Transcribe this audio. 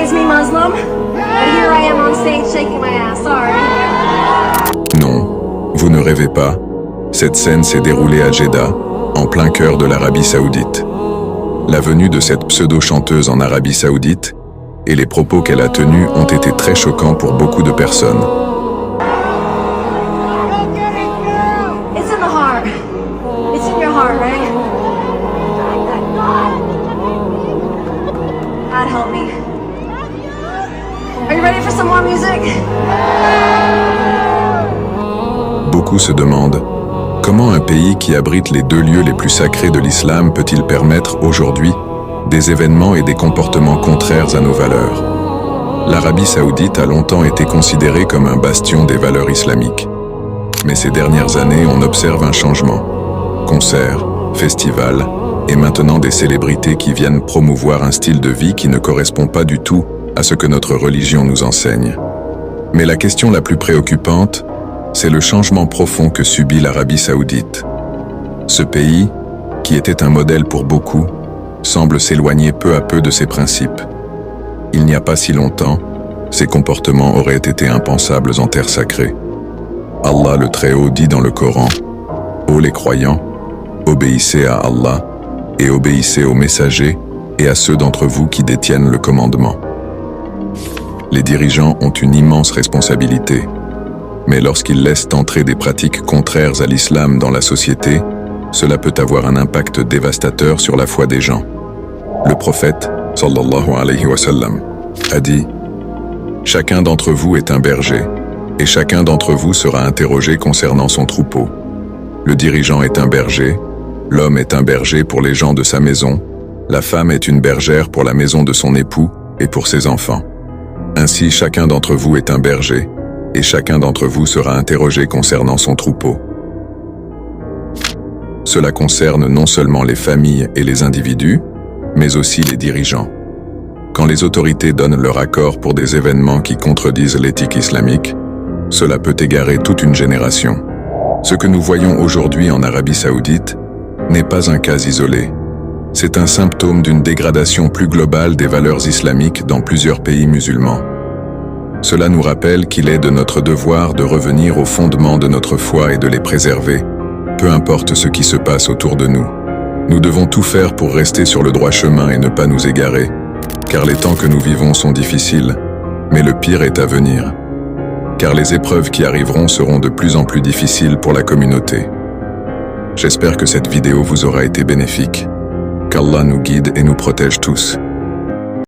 raised me Muslim, but here I am on stage shaking my ass, sorry. Non, vous ne rêvez pas. Cette scène s'est déroulée à Jeddah, en plein cœur de l'Arabie Saoudite. La venue de cette pseudo-chanteuse en Arabie Saoudite et les propos qu'elle a tenus ont été très choquants pour beaucoup de personnes. It's in the heart. It's in your heart, right? God help me. Are you ready for some more music? Beaucoup se demandent comment un pays qui abrite les deux lieux les plus sacrés de l'islam peut-il permettre aujourd'hui des événements et des comportements contraires à nos valeurs. L'Arabie Saoudite a longtemps été considérée comme un bastion des valeurs islamiques. Mais ces dernières années, on observe un changement. Concerts, festivals et maintenant des célébrités qui viennent promouvoir un style de vie qui ne correspond pas du tout à ce que notre religion nous enseigne. Mais la question la plus préoccupante, c'est le changement profond que subit l'Arabie Saoudite. Ce pays, qui était un modèle pour beaucoup, semble s'éloigner peu à peu de ses principes. Il n'y a pas si longtemps, ces comportements auraient été impensables en terre sacrée. Allah le Très-Haut dit dans le Coran, « Ô les croyants, obéissez à Allah et obéissez aux messagers et à ceux d'entre vous qui détiennent le commandement. » Les dirigeants ont une immense responsabilité, mais lorsqu'ils laissent entrer des pratiques contraires à l'islam dans la société, cela peut avoir un impact dévastateur sur la foi des gens. Le prophète, sallallahu alayhi wa sallam, a dit « Chacun d'entre vous est un berger, et chacun d'entre vous sera interrogé concernant son troupeau. Le dirigeant est un berger, l'homme est un berger pour les gens de sa maison, la femme est une bergère pour la maison de son époux et pour ses enfants. Ainsi chacun d'entre vous est un berger, et chacun d'entre vous sera interrogé concernant son troupeau. » Cela concerne non seulement les familles et les individus, mais aussi les dirigeants. Quand les autorités donnent leur accord pour des événements qui contredisent l'éthique islamique, cela peut égarer toute une génération. Ce que nous voyons aujourd'hui en Arabie Saoudite n'est pas un cas isolé. C'est un symptôme d'une dégradation plus globale des valeurs islamiques dans plusieurs pays musulmans. Cela nous rappelle qu'il est de notre devoir de revenir aux fondements de notre foi et de les préserver, peu importe ce qui se passe autour de nous. Nous devons tout faire pour rester sur le droit chemin et ne pas nous égarer, car les temps que nous vivons sont difficiles, mais le pire est à venir. Car les épreuves qui arriveront seront de plus en plus difficiles pour la communauté. J'espère que cette vidéo vous aura été bénéfique. Qu'Allah nous guide et nous protège tous.